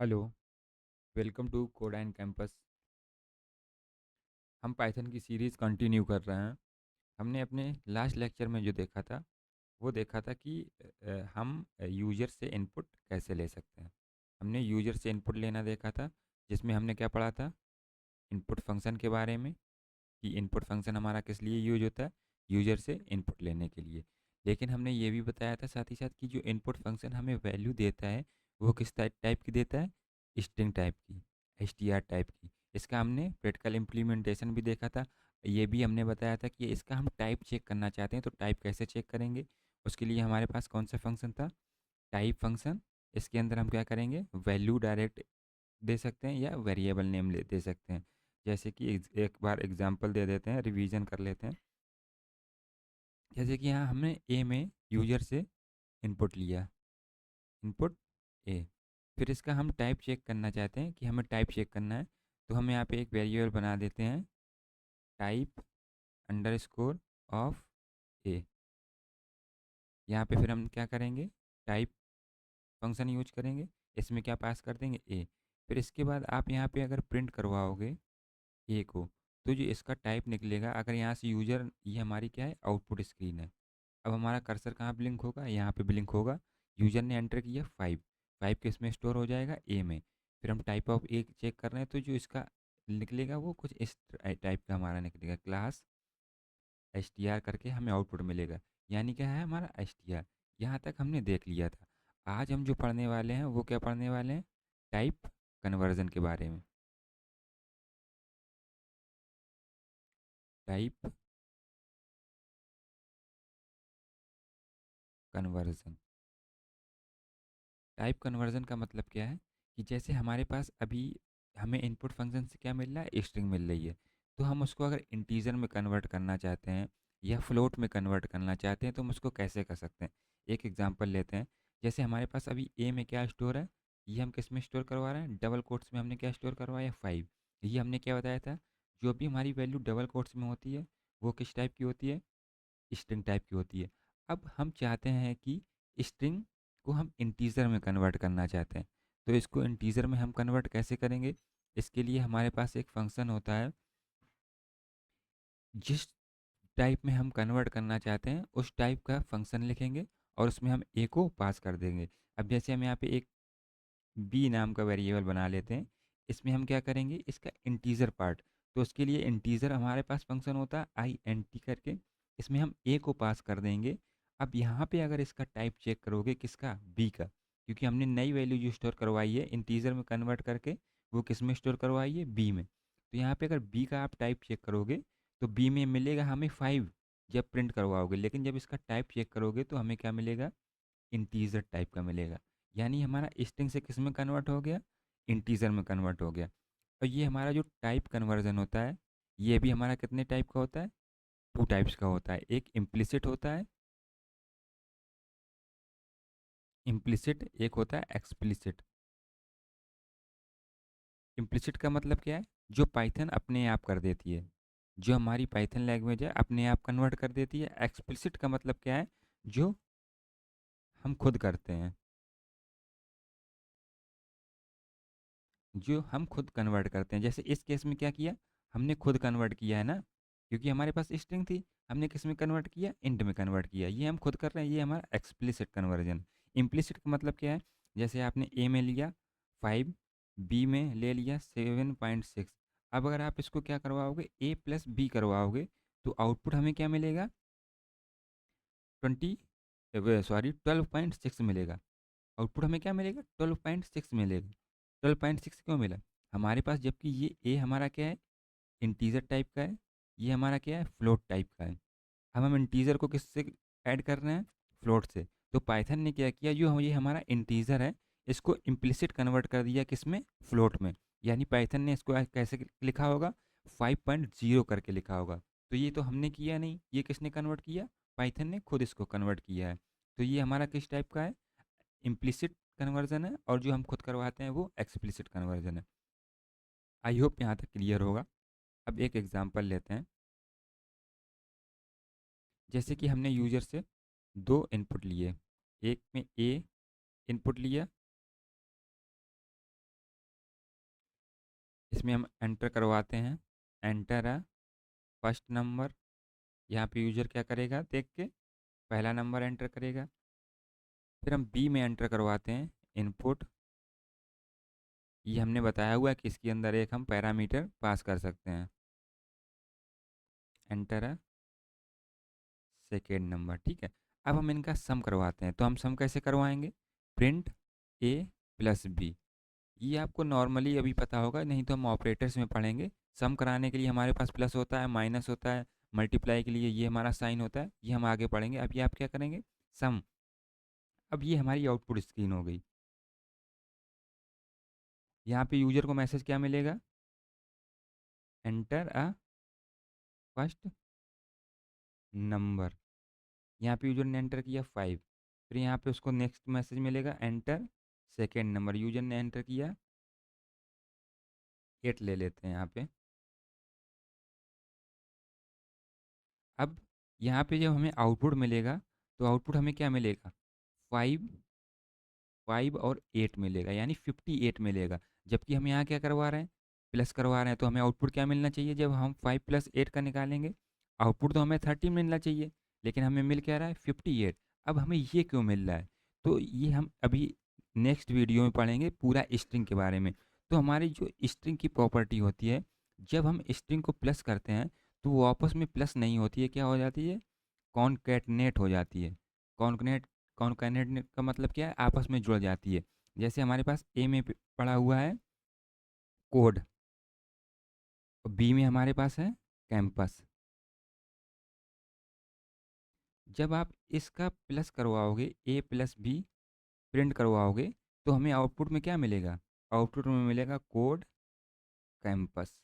Hello, welcome to Code and Campus. हम Python की series continue कर रहे हैं। हमने अपने लास्ट लेक्चर में जो देखा था वो देखा था कि हम यूज़र से इनपुट कैसे ले सकते हैं। हमने यूज़र से इनपुट लेना देखा था, जिसमें हमने क्या पढ़ा था, इनपुट फंक्शन के बारे में, कि इनपुट फंक्शन हमारा किस लिए यूज होता है, यूज़र से इनपुट लेने के लिए। लेकिन हमने ये भी बताया था साथ ही साथ कि जो इनपुट फंक्शन हमें वैल्यू देता है वो किस टाइप की देता है, स्ट्रिंग टाइप की, str टाइप की। इसका हमने प्रैक्टिकल इम्प्लीमेंटेशन भी देखा था। ये भी हमने बताया था कि इसका हम टाइप चेक करना चाहते हैं तो टाइप कैसे चेक करेंगे। उसके लिए हमारे पास कौन सा फंक्शन था, टाइप फंक्शन। इसके अंदर हम क्या करेंगे, वैल्यू डायरेक्ट दे सकते हैं या वेरिएबल नेम दे सकते हैं। जैसे कि एक बार एग्जांपल दे देते हैं, रिवीजन कर लेते हैं। जैसे कि यहाँ हमने ए में यूजर से इनपुट लिया, इनपुट ए। फिर इसका हम टाइप चेक करना चाहते हैं कि हमें टाइप चेक करना है, तो हम यहाँ पे एक वेरिएबल बना देते हैं, टाइप अंडरस्कोर ऑफ ए। यहाँ पे फिर हम क्या करेंगे, टाइप फंक्शन यूज करेंगे, इसमें क्या पास कर देंगे, ए। फिर इसके बाद आप यहाँ पे अगर प्रिंट करवाओगे ए को, तो जो इसका टाइप निकलेगा, अगर यहाँ से यूजर, ये हमारी क्या है, आउटपुट स्क्रीन है। अब हमारा कर्सर कहाँ ब्लिंक होगा, यहाँ पे ब्लिंक होगा। यूजर ने एंटर किया 5, 5 किस में स्टोर हो जाएगा, ए में। फिर हम टाइप ऑफ ए चेक कर रहे हैं, तो जो इसका निकलेगा वो कुछ इस टाइप का हमारा निकलेगा, क्लास एस टी आर करके हमें आउटपुट मिलेगा। यानी क्या है हमारा एस टी आर। यहाँ तक हमने देख लिया था। आज हम जो पढ़ने वाले हैं वो क्या पढ़ने वाले हैं, टाइप कन्वर्जन के बारे में। टाइप कन्वर्जन, टाइप कन्वर्जन का मतलब क्या है कि जैसे हमारे पास अभी हमें इनपुट फंक्शन से क्या मिल रहा है, स्ट्रिंग मिल रही है। तो हम उसको अगर इंटीजर में कन्वर्ट करना चाहते हैं या फ्लोट में कन्वर्ट करना चाहते हैं तो हम उसको कैसे कर सकते हैं। एक एग्जांपल लेते हैं। जैसे हमारे पास अभी ए में क्या स्टोर है, ये हम किस में स्टोर करवा रहे हैं, डबल कोट्स में हमने क्या स्टोर करवाया, 5। ये हमने क्या बताया था, जो भी हमारी वैल्यू डबल कोट्स में होती है वो किस टाइप की होती है, स्ट्रिंग टाइप की होती है। अब हम चाहते हैं कि स्ट्रिंग को हम इंटीजर में कन्वर्ट करना चाहते हैं, तो इसको इंटीजर में हम कन्वर्ट कैसे करेंगे। इसके लिए हमारे पास एक फंक्शन होता है, जिस टाइप में हम कन्वर्ट करना चाहते हैं उस टाइप का फंक्शन लिखेंगे और उसमें हम ए को पास कर देंगे। अब जैसे हम यहाँ पे एक बी नाम का वेरिएबल बना लेते हैं, इसमें हम क्या करेंगे, इसका इंटीजर पार्ट। तो उसके लिए इंटीजर हमारे पास फंक्शन होता है आई एन टी करके, इसमें हम ए को पास कर देंगे। अब यहाँ पे अगर इसका टाइप चेक करोगे, किसका, बी का, क्योंकि हमने नई वैल्यू जो स्टोर करवाई है इंटीजर में कन्वर्ट करके, वो किस में स्टोर करवाई है, बी में। तो यहाँ पे अगर बी का आप टाइप चेक करोगे तो बी में मिलेगा हमें 5 जब प्रिंट करवाओगे, लेकिन जब इसका टाइप चेक करोगे तो हमें क्या मिलेगा, इंटीजर टाइप का मिलेगा। यानी हमारा स्ट्रिंग से किस में कन्वर्ट हो गया, इंटीजर में कन्वर्ट हो गया। और ये हमारा जो टाइप कन्वर्जन होता है, ये भी हमारा कितने टाइप का होता है, 2 टाइप्स का होता है। एक इम्प्लिसिट होता है, इम्प्लिसिट, एक होता है एक्सप्लिसिट। इम्प्लिसिट का मतलब क्या है, जो पाइथन अपने आप कर देती है, जो हमारी पाइथन लैंग्वेज है अपने आप कन्वर्ट कर देती है। एक्सप्लिसिट का मतलब क्या है, जो हम खुद करते हैं, जो हम खुद कन्वर्ट करते हैं। जैसे इस केस में क्या किया, हमने खुद कन्वर्ट किया है ना, क्योंकि हमारे पास स्ट्रिंग थी, हमने किस में कन्वर्ट किया, इंट में कन्वर्ट किया। ये हम खुद कर रहे हैं, ये हमारा एक्सप्लिसिट कन्वर्जन। इम्प्लिसिट का मतलब क्या है, जैसे आपने ए में लिया 5, बी में ले लिया 7.6। अब अगर आप इसको क्या करवाओगे, ए प्लस बी करवाओगे, तो आउटपुट हमें क्या मिलेगा, 20, सॉरी 12.6 मिलेगा। आउटपुट हमें क्या मिलेगा, 12.6 मिलेगा। 12.6 क्यों मिला, हमारे पास जबकि ये ए हमारा क्या है, इंटीजर टाइप का है, ये हमारा क्या है, फ्लोट टाइप का है। अब हम इंटीजर को किससे ऐड कर रहे हैं, फ्लोट से। तो पाइथन ने क्या किया, जो ये हमारा इंटीजर है इसको इम्प्लिसिट कन्वर्ट कर दिया किसमें, फ्लोट में। यानी पाइथन ने इसको कैसे लिखा होगा, 5.0 करके लिखा होगा। तो ये तो हमने किया नहीं, ये किसने कन्वर्ट किया, पाइथन ने खुद इसको कन्वर्ट किया है। तो ये हमारा किस टाइप का है, इम्प्लिसिट कन्वर्जन है, और जो हम खुद करवाते हैं वो एक्सप्लिसिट कन्वर्जन है। आई होप यहाँ तक क्लियर होगा। अब एक एग्जांपल लेते हैं। जैसे कि हमने यूजर से 2 इनपुट लिए, एक में ए इनपुट लिया इसमें हम एंटर करवाते हैं, एंटर अ फर्स्ट नंबर। यहाँ पे यूजर क्या करेगा, देख के पहला नंबर एंटर करेगा। फिर हम बी में एंटर करवाते हैं इनपुट। ये हमने बताया हुआ है कि इसके अंदर एक हम पैरामीटर पास कर सकते हैं, एंटर अ सेकेंड नंबर। ठीक है, अब हम इनका सम करवाते हैं। तो हम सम कैसे करवाएंगे, प्रिंट ए प्लस बी। ये आपको नॉर्मली अभी पता होगा, नहीं तो हम ऑपरेटर्स में पढ़ेंगे। सम कराने के लिए हमारे पास प्लस होता है, माइनस होता है, मल्टीप्लाई के लिए ये हमारा साइन होता है, ये हम आगे पढ़ेंगे। अब ये आप क्या करेंगे, सम। अब ये हमारी आउटपुट स्क्रीन हो गई। यहाँ पे यूजर को मैसेज क्या मिलेगा, एंटर अ फर्स्ट नंबर। यहाँ पे यूजर ने एंटर किया 5। फिर यहाँ पे उसको नेक्स्ट मैसेज मिलेगा, एंटर सेकेंड नंबर। यूजर ने एंटर किया 8 ले लेते हैं यहाँ पे। अब यहाँ पे जब हमें आउटपुट मिलेगा, तो आउटपुट हमें क्या मिलेगा, 5 5 और 8 मिलेगा, यानी 58 मिलेगा। जबकि हम यहाँ क्या करवा रहे हैं, प्लस करवा रहे हैं। तो हमें आउटपुट क्या मिलना चाहिए, जब हम 5 प्लस 8 का निकालेंगे, आउटपुट तो हमें 30 मिलना चाहिए, लेकिन हमें मिल क्या रहा है, 58। अब हमें ये क्यों मिल रहा है, तो ये हम अभी नेक्स्ट वीडियो में पढ़ेंगे पूरा स्ट्रिंग के बारे में। तो हमारी जो स्ट्रिंग की प्रॉपर्टी होती है, जब हम स्ट्रिंग को प्लस करते हैं, तो वो आपस में प्लस नहीं होती है, क्या हो जाती है, कॉन्कैटनेट हो जाती है। कॉन्कनेट कॉन्कैटनेट का मतलब क्या है, आपस में जुड़ जाती है। जैसे हमारे पास ए में पड़ा हुआ है कोड, और बी में हमारे पास है कैंपस। जब आप इसका प्लस करवाओगे, ए प्लस बी प्रिंट करवाओगे, तो हमें आउटपुट में क्या मिलेगा, आउटपुट में मिलेगा कोड कैंपस।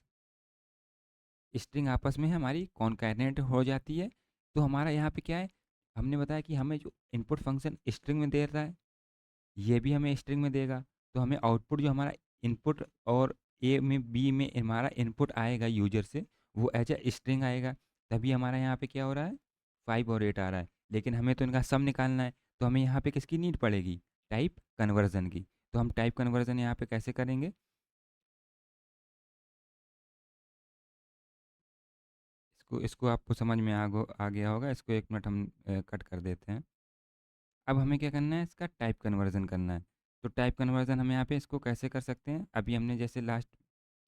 स्ट्रिंग आपस में हमारी कॉन्कैटनेट हो जाती है। तो हमारा यहाँ पे क्या है, हमने बताया कि हमें जो इनपुट फंक्शन स्ट्रिंग में दे रहा है, ये भी हमें स्ट्रिंग में देगा। तो हमें आउटपुट जो हमारा इनपुट और ए में बी में हमारा इनपुट आएगा यूजर से, वो एज ए स्ट्रिंग आएगा। तभी हमारा यहाँ पे क्या हो रहा है, 5 और 8 आ रहा है। लेकिन हमें तो इनका सम निकालना है, तो हमें यहाँ पे किसकी नीड पड़ेगी, टाइप कन्वर्जन की। तो हम टाइप कन्वर्जन यहाँ पे कैसे करेंगे, इसको इसको आपको समझ में आ गया होगा। इसको 1 मिनट हम कट कर देते हैं। अब हमें क्या करना है, इसका टाइप कन्वर्जन करना है। तो टाइप कन्वर्जन हम यहाँ पे इसको कैसे कर सकते हैं, अभी हमने जैसे लास्ट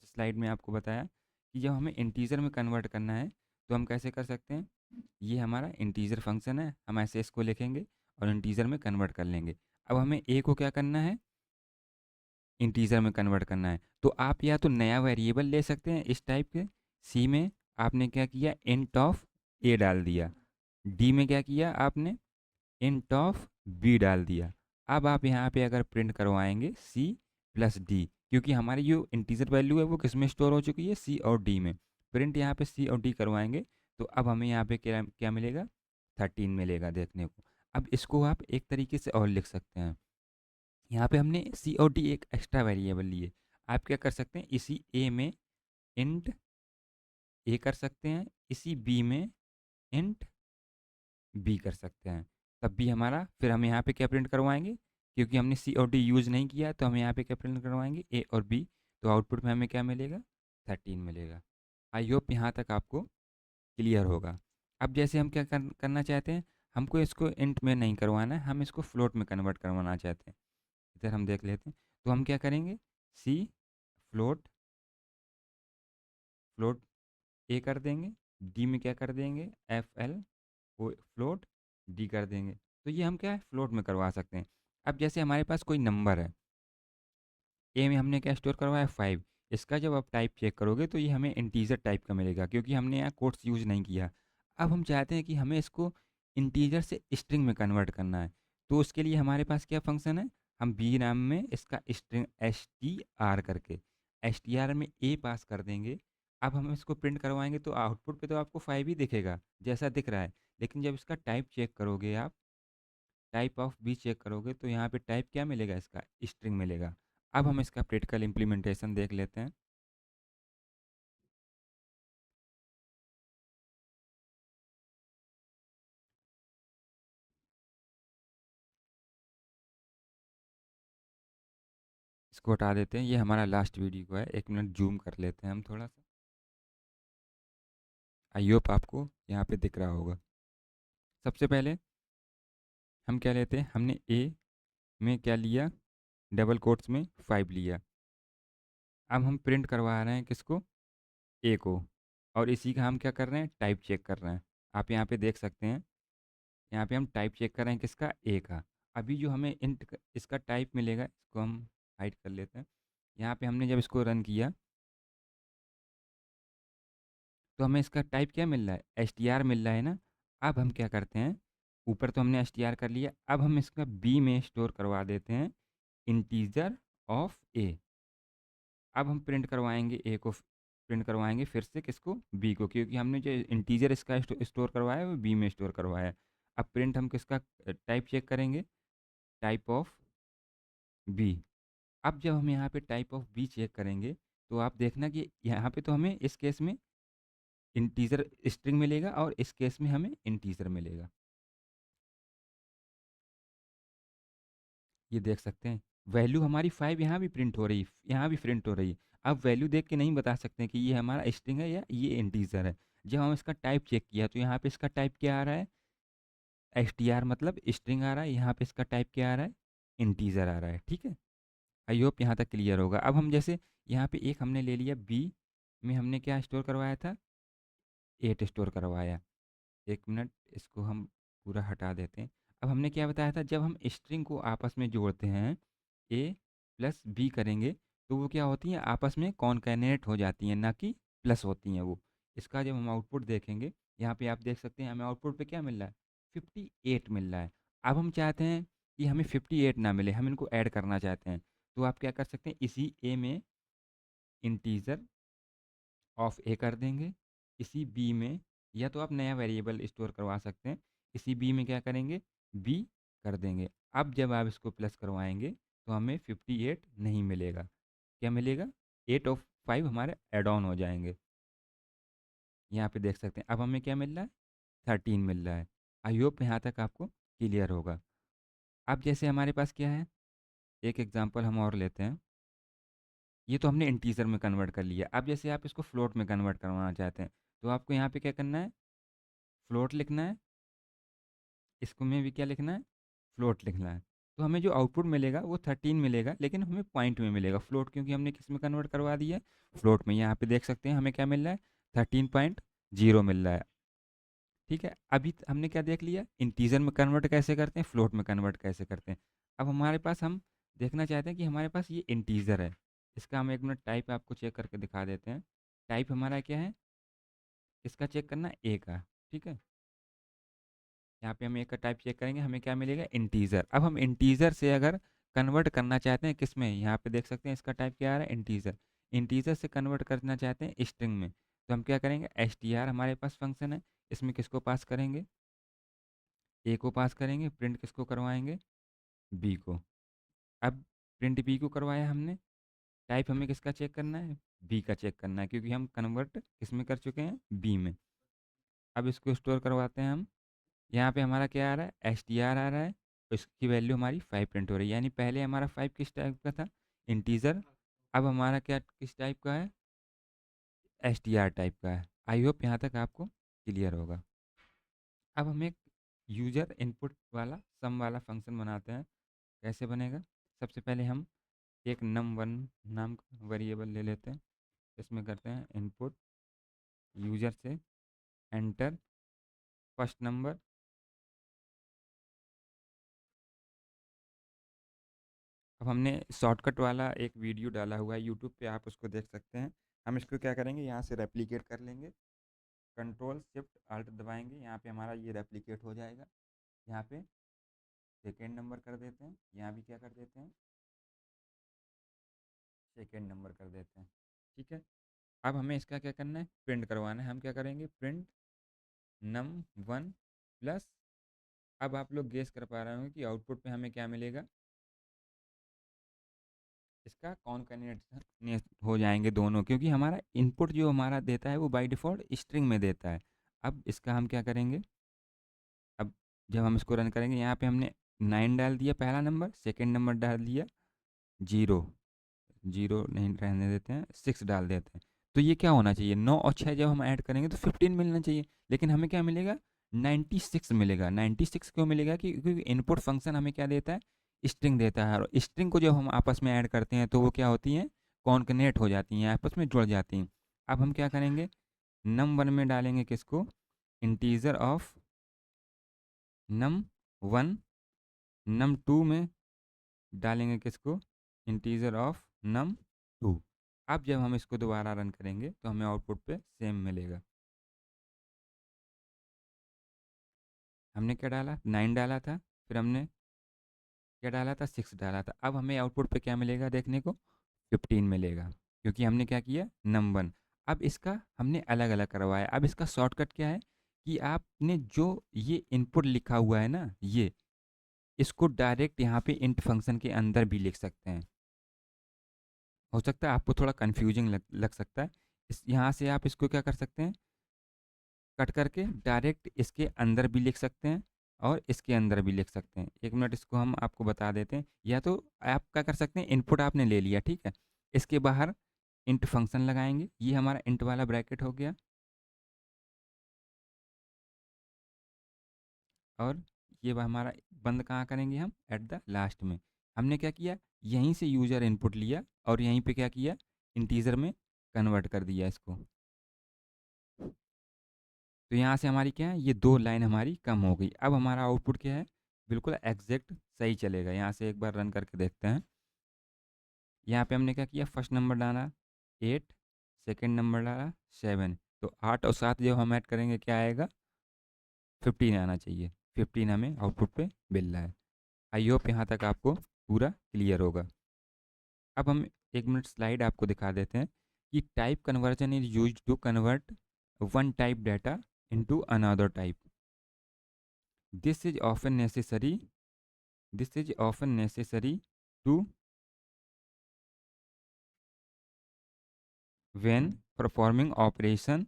स्लाइड में आपको बताया कि जब हमें इंटीजर में कन्वर्ट करना है, तो हम कैसे कर सकते हैं। ये हमारा इंटीजर फंक्शन है, हम ऐसे इसको लिखेंगे और इंटीजर में कन्वर्ट कर लेंगे। अब हमें ए को क्या करना है, इंटीजर में कन्वर्ट करना है। तो आप या तो नया वेरिएबल ले सकते हैं इस टाइप के। सी में आपने क्या किया, इंट ऑफ ए डाल दिया। डी में क्या किया आपने, इंट ऑफ बी डाल दिया। अब आप यहाँ पे अगर प्रिंट करवाएंगे सी प्लस डी, क्योंकि हमारी जो इंटीजर वैल्यू है वो किस में स्टोर हो चुकी है, सी और डी में। प्रिंट यहाँ पे सी और डी करवाएंगे, तो अब हमें यहाँ पे क्या क्या मिलेगा, 13 मिलेगा देखने को। अब इसको आप एक तरीके से और लिख सकते हैं। यहाँ पे हमने सी और डी एक एक्स्ट्रा वेरिएबल लिए। आप क्या कर सकते हैं, इसी ए में इंट ए कर सकते हैं, इसी बी में इंट बी कर सकते हैं। तब भी हमारा, फिर हम यहाँ पे क्या प्रिंट करवाएंगे, क्योंकि हमने सी और डी यूज़ नहीं किया, तो हम यहाँ पे क्या प्रिंट करवाएंगे, ए और बी। तो आउटपुट में हमें क्या मिलेगा, 13 मिलेगा। आई होप यहाँ तक आपको क्लियर होगा। अब जैसे हम क्या करना चाहते हैं, हमको इसको इंट में नहीं करवाना है, हम इसको फ्लोट में कन्वर्ट करवाना चाहते हैं। इधर हम देख लेते हैं। तो हम क्या करेंगे, सी फ्लोट, फ्लोट ए कर देंगे, डी में क्या कर देंगे, एफ एल को फ्लोट डी कर देंगे। तो ये हम क्या है, फ्लोट में करवा सकते हैं। अब जैसे हमारे पास कोई नंबर है, ए में हमने क्या स्टोर करवाया, 5। इसका जब आप टाइप चेक करोगे, तो ये हमें इंटीजर टाइप का मिलेगा, क्योंकि हमने यहाँ कोट्स यूज़ नहीं किया। अब हम चाहते हैं कि हमें इसको इंटीजर से स्ट्रिंग में कन्वर्ट करना है। तो उसके लिए हमारे पास क्या फंक्शन है, हम बी नाम में इसका स्ट्रिंग एस टी आर करके एस टी आर में ए पास कर देंगे। अब हम इसको प्रिंट करवाएंगे, तो आउटपुट पे तो आपको 5 ही दिखेगा जैसा दिख रहा है। लेकिन जब इसका टाइप चेक करोगे आप, टाइप ऑफ बी चेक करोगे, तो यहाँ पे टाइप क्या मिलेगा, इसका स्ट्रिंग मिलेगा। अब हम इसका प्रैक्टिकल इम्प्लीमेंटेशन देख लेते हैं। इसको हटा देते हैं, ये हमारा लास्ट वीडियो का है। 1 मिनट जूम कर लेते हैं हम थोड़ा सा। आई होप आपको यहाँ पे दिख रहा होगा। सबसे पहले हम क्या लेते हैं, हमने ए में क्या लिया, डबल कोट्स में 5 लिया। अब हम प्रिंट करवा रहे हैं किसको, ए को, और इसी का हम क्या कर रहे हैं, टाइप चेक कर रहे हैं। आप यहाँ पे देख सकते हैं, यहाँ पे हम टाइप चेक कर रहे हैं किसका, ए का। अभी जो हमें इंट इसका टाइप मिलेगा, इसको हम हाइड कर लेते हैं। यहाँ पे हमने जब इसको रन किया तो हमें इसका टाइप क्या मिल रहा है, एस टी आर मिल रहा है ना। अब हम क्या करते हैं, ऊपर तो हमने एस टी आर कर लिया, अब हम इसका बी में स्टोर करवा देते हैं, इंटीजर ऑफ ए। अब हम प्रिंट करवाएंगे ए को, प्रिंट करवाएंगे फिर से किसको, बी को, क्योंकि हमने जो इंटीजर इसका स्टोर करवाया है वो बी में स्टोर करवाया है। अब प्रिंट हम किसका टाइप चेक करेंगे, टाइप ऑफ बी। अब जब हम यहाँ पे टाइप ऑफ बी चेक करेंगे तो आप देखना कि यहाँ पे तो हमें इस केस में इंटीजर स्ट्रिंग मिलेगा और इस केस में हमें इंटीजर मिलेगा। ये देख सकते हैं, वैल्यू हमारी 5 यहाँ भी प्रिंट हो रही, यहाँ भी प्रिंट हो रही। अब वैल्यू देख के नहीं बता सकते कि ये हमारा स्ट्रिंग है या ये इंटीजर है। जब हम इसका टाइप चेक किया तो यहाँ पे इसका टाइप क्या आ रहा है, एस टी आर मतलब स्ट्रिंग आ रहा है। यहाँ पे इसका टाइप क्या आ रहा है, इंटीजर आ रहा है। ठीक है, आई होप यहाँ तक क्लियर होगा। अब हम जैसे यहाँ पे एक हमने ले लिया, बी में हमने क्या स्टोर करवाया था, 8 स्टोर करवाया। 1 मिनट इसको हम पूरा हटा देते हैं। अब हमने क्या बताया था, जब हम स्ट्रिंग को आपस में जोड़ते हैं, ए प्लस बी करेंगे, तो वो क्या होती हैं, आपस में कॉन्कैटिनेट हो जाती हैं, ना कि प्लस होती हैं वो। इसका जब हम आउटपुट देखेंगे, यहाँ पे आप देख सकते हैं हमें आउटपुट पे क्या मिल रहा है, 58 मिल रहा है। अब हम चाहते हैं कि हमें 58 ना मिले, हम इनको ऐड करना चाहते हैं। तो आप क्या कर सकते हैं, इसी ए में इंटीजर ऑफ ए कर देंगे, इसी बी में, या तो आप नया वेरिएबल स्टोर करवा सकते हैं, इसी बी में क्या करेंगे, बी कर देंगे। अब जब आप इसको प्लस करवाएंगे तो हमें 58 नहीं मिलेगा, क्या मिलेगा, 8 ऑफ 5 हमारे एड ऑन हो जाएंगे। यहाँ पे देख सकते हैं अब हमें क्या मिल रहा है, 13 मिल रहा है। आई होप यहाँ तक आपको क्लियर होगा। अब जैसे हमारे पास क्या है, एक एग्जांपल हम और लेते हैं। ये तो हमने इंटीजर में कन्वर्ट कर लिया। अब जैसे आप इसको फ्लोट में कन्वर्ट करवाना चाहते हैं, तो आपको यहाँ पे क्या करना है, फ्लोट लिखना है, इसको में भी क्या लिखना है, फ्लोट लिखना है। तो हमें जो आउटपुट मिलेगा वो 13 मिलेगा, लेकिन हमें पॉइंट में मिलेगा, फ्लोट क्योंकि हमने किस में कन्वर्ट करवा दिया है, फ्लोट में। यहाँ पे देख सकते हैं हमें क्या मिल रहा है, 13.0 मिल रहा है। ठीक है, अभी हमने क्या देख लिया, इंटीजर में कन्वर्ट कैसे करते हैं, फ्लोट में कन्वर्ट कैसे करते हैं। अब हमारे पास, हम देखना चाहते हैं कि हमारे पास ये इंटीजर है, इसका हम 1 मिनट टाइप आपको चेक करके दिखा देते हैं। टाइप हमारा क्या है, इसका चेक करना ए का। ठीक है, यहाँ पे हम एक का टाइप चेक करेंगे, हमें क्या मिलेगा, इंटीजर। अब हम इंटीजर से अगर कन्वर्ट करना चाहते हैं किस में, यहाँ पे देख सकते हैं इसका टाइप क्या आ रहा है, इंटीजर। इंटीजर से कन्वर्ट करना चाहते हैं स्ट्रिंग में, तो हम क्या करेंगे, एस टी आर हमारे पास फंक्शन है, इसमें किसको पास करेंगे, ए को पास करेंगे, प्रिंट किसको करवाएंगे, बी को। अब प्रिंट बी को करवाया हमने, टाइप हमें किसका चेक करना है, बी का चेक करना है, क्योंकि हम कन्वर्ट किस में कर चुके हैं, बी में। अब इसको स्टोर करवाते हैं हम, यहाँ पे हमारा क्या आ रहा है, एस टी आर आ रहा है, तो इसकी वैल्यू हमारी 5 प्रिंट हो रही है। यानी पहले हमारा 5 किस टाइप का था, इंटीजर, अब हमारा क्या किस टाइप का है, एस टी आर टाइप का है। आई होप यहाँ तक आपको क्लियर होगा। अब हम एक यूजर इनपुट वाला सम वाला फंक्शन बनाते हैं। कैसे बनेगा, सबसे पहले हम एक num1 नाम का वेरिएबल ले लेते हैं, इसमें करते हैं इनपुट यूजर से एंटर फर्स्ट नंबर। अब हमने शॉर्टकट वाला एक वीडियो डाला हुआ है यूट्यूब पे, आप उसको देख सकते हैं। हम इसको क्या करेंगे, यहाँ से रेप्लिकेट कर लेंगे, कंट्रोल शिफ्ट अल्ट दबाएंगे, यहाँ पे हमारा ये रेप्लिकेट हो जाएगा। यहाँ पे सेकेंड नंबर कर देते हैं, यहाँ भी क्या कर देते हैं, सेकेंड नंबर कर देते हैं। ठीक है, अब हमें इसका क्या करना है, प्रिंट करवाना है। हम क्या करेंगे, प्रिंट num1 प्लस, अब आप लोग गेस कर पा रहे होंगे कि आउटपुट पे हमें क्या मिलेगा, इसका कॉन्कैटिनेट हो जाएंगे दोनों, क्योंकि हमारा इनपुट जो हमारा देता है वो बाय डिफ़ॉल्ट स्ट्रिंग में देता है। अब इसका हम क्या करेंगे, अब जब हम इसको रन करेंगे, यहाँ पे हमने 9 डाल दिया पहला नंबर, सेकंड नंबर डाल दिया 0, 0 नहीं रहने देते हैं, 6 डाल देते हैं। तो ये क्या होना चाहिए, 9 और 6 जब हम ऐड करेंगे तो 15 मिलना चाहिए, लेकिन हमें क्या मिलेगा, 96 मिलेगा। 96 क्यों मिलेगा, क्योंकि इनपुट फंक्शन हमें क्या देता है, स्ट्रिंग देता है, और स्ट्रिंग को जब हम आपस में ऐड करते हैं तो वो क्या होती हैं, कॉन्कनेट हो जाती हैं, आपस में जुड़ जाती हैं। अब हम क्या करेंगे, num1 में डालेंगे किसको, इंटीजर ऑफ num1, num2 में डालेंगे किसको, इंटीजर ऑफ num2। अब जब हम इसको दोबारा रन करेंगे तो हमें आउटपुट पे सेम मिलेगा। हमने क्या डाला, 9 डाला था, फिर हमने क्या डाला था, 6 डाला था। अब हमें आउटपुट पे क्या मिलेगा देखने को, 15 मिलेगा, क्योंकि हमने क्या किया, num1। अब इसका हमने अलग अलग करवाया। अब इसका शॉर्टकट क्या है कि आपने जो ये इनपुट लिखा हुआ है ना, ये इसको डायरेक्ट यहाँ पे इंट फंक्शन के अंदर भी लिख सकते हैं। हो सकता है आपको थोड़ा कन्फ्यूजिंग लग सकता है। इस यहाँ से आप इसको क्या कर सकते हैं, कट करके डायरेक्ट इसके अंदर भी लिख सकते हैं और इसके अंदर भी लिख सकते हैं। एक मिनट, इसको हम आपको बता देते हैं। या तो आप क्या कर सकते हैं, इनपुट आपने ले लिया, ठीक है, इसके बाहर इंट फंक्शन लगाएंगे, ये हमारा इंट वाला ब्रैकेट हो गया, और ये हमारा बंद कहाँ करेंगे हम, एट द लास्ट में। हमने क्या किया, यहीं से यूज़र इनपुट लिया और यहीं पे क्या किया, इंटीजर में कन्वर्ट कर दिया इसको। तो यहाँ से हमारी क्या है, ये 2 लाइन हमारी कम हो गई। अब हमारा आउटपुट क्या है, बिल्कुल एग्जैक्ट सही चलेगा। यहाँ से एक बार रन करके देखते हैं। यहाँ पे हमने क्या किया, फर्स्ट नंबर डाला 8, सेकंड नंबर डाला 7, तो 8 और 7 जब हम ऐड करेंगे क्या आएगा, 15 आना चाहिए। 15 हमें आउटपुट पे मिल रहा है। आई होप यहाँ तक आपको पूरा क्लियर होगा। अब हम 1 मिनट स्लाइड आपको दिखा देते हैं कि type conversion is used to convert one type data into another type. This is often necessary to when performing operation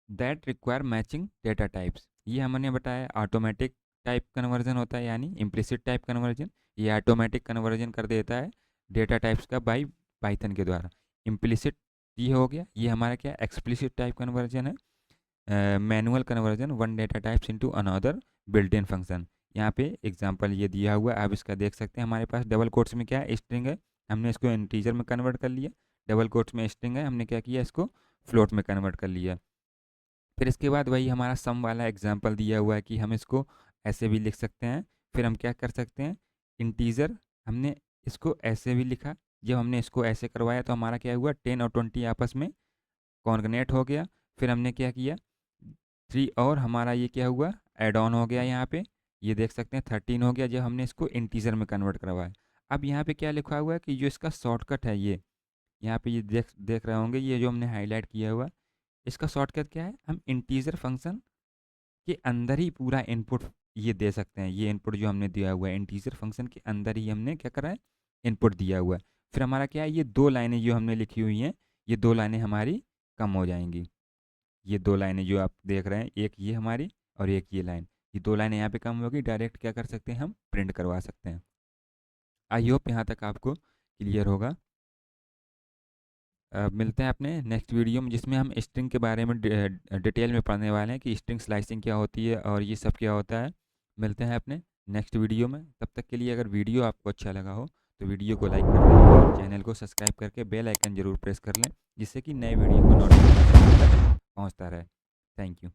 that require matching data types। ये हमने बताया ऑटोमेटिक टाइप कन्वर्जन होता है, यानी इम्प्लिसिट टाइप कन्वर्जन। ये automatic conversion कर देता है डेटा टाइप्स का बाई पाइथन के द्वारा। इम्प्लिसिट ये हो गया, ये हमारा क्या एक्सप्लिसिट टाइप कन्वर्जन है। Manual conversion one data types into another built in function. यहाँ पे एग्जांपल ये दिया हुआ है, आप इसका देख सकते हैं। हमारे पास डबल कोट्स में क्या है, स्ट्रिंग है, हमने इसको इंटीजर में कन्वर्ट कर लिया। डबल कोट्स में स्ट्रिंग है, हमने क्या किया, इसको फ्लोट में कन्वर्ट कर लिया। फिर इसके बाद वही हमारा सम वाला एग्जांपल दिया हुआ है कि हम इसको ऐसे भी लिख सकते हैं। फिर हम क्या कर सकते हैं, इंटीजर हमने इसको ऐसे भी लिखा। जब हमने इसको ऐसे करवाया तो हमारा क्या हुआ, 10 और 20 आपस में कॉन्कनेट हो गया। फिर हमने क्या किया, 3 और हमारा ये क्या हुआ, एड ऑन हो गया। यहाँ पे ये देख सकते हैं 13 हो गया जब हमने इसको इंटीजर में कन्वर्ट करवाया। अब यहाँ पे क्या लिखा हुआ है कि जो इसका शॉर्टकट है, ये यहाँ पे ये देख रहे होंगे, ये जो हमने हाईलाइट किया हुआ, इसका शॉर्टकट क्या है, हम इंटीजर फंक्शन के अंदर ही पूरा इनपुट ये दे सकते हैं। ये इनपुट जो हमने दिया हुआ है, इंटीजर फंक्शन के अंदर ही हमने क्या करा है, इनपुट दिया हुआ है। फिर हमारा क्या है, ये 2 लाइनें जो हमने लिखी हुई हैं, ये 2 लाइनें हमारी कम हो जाएंगी। ये 2 लाइनें जो आप देख रहे हैं, एक ये हमारी और एक ये लाइन, ये 2 लाइनें यहाँ पे कम होगी। डायरेक्ट क्या कर सकते हैं, हम प्रिंट करवा सकते हैं। आई होप यहाँ तक आपको क्लियर होगा। मिलते हैं अपने नेक्स्ट वीडियो में, जिसमें हम स्ट्रिंग के बारे में डिटेल में पढ़ने वाले हैं कि स्ट्रिंग स्लाइसिंग क्या होती है और ये सब क्या होता है। मिलते हैं अपने नेक्स्ट वीडियो में। तब तक के लिए अगर वीडियो आपको अच्छा लगा हो तो वीडियो को लाइक कर दें और चैनल को सब्सक्राइब करके बेल आइकन ज़रूर प्रेस कर लें, जिससे कि नए वीडियो को नोटिफिकेशन पहुँचता रहे। Thank you.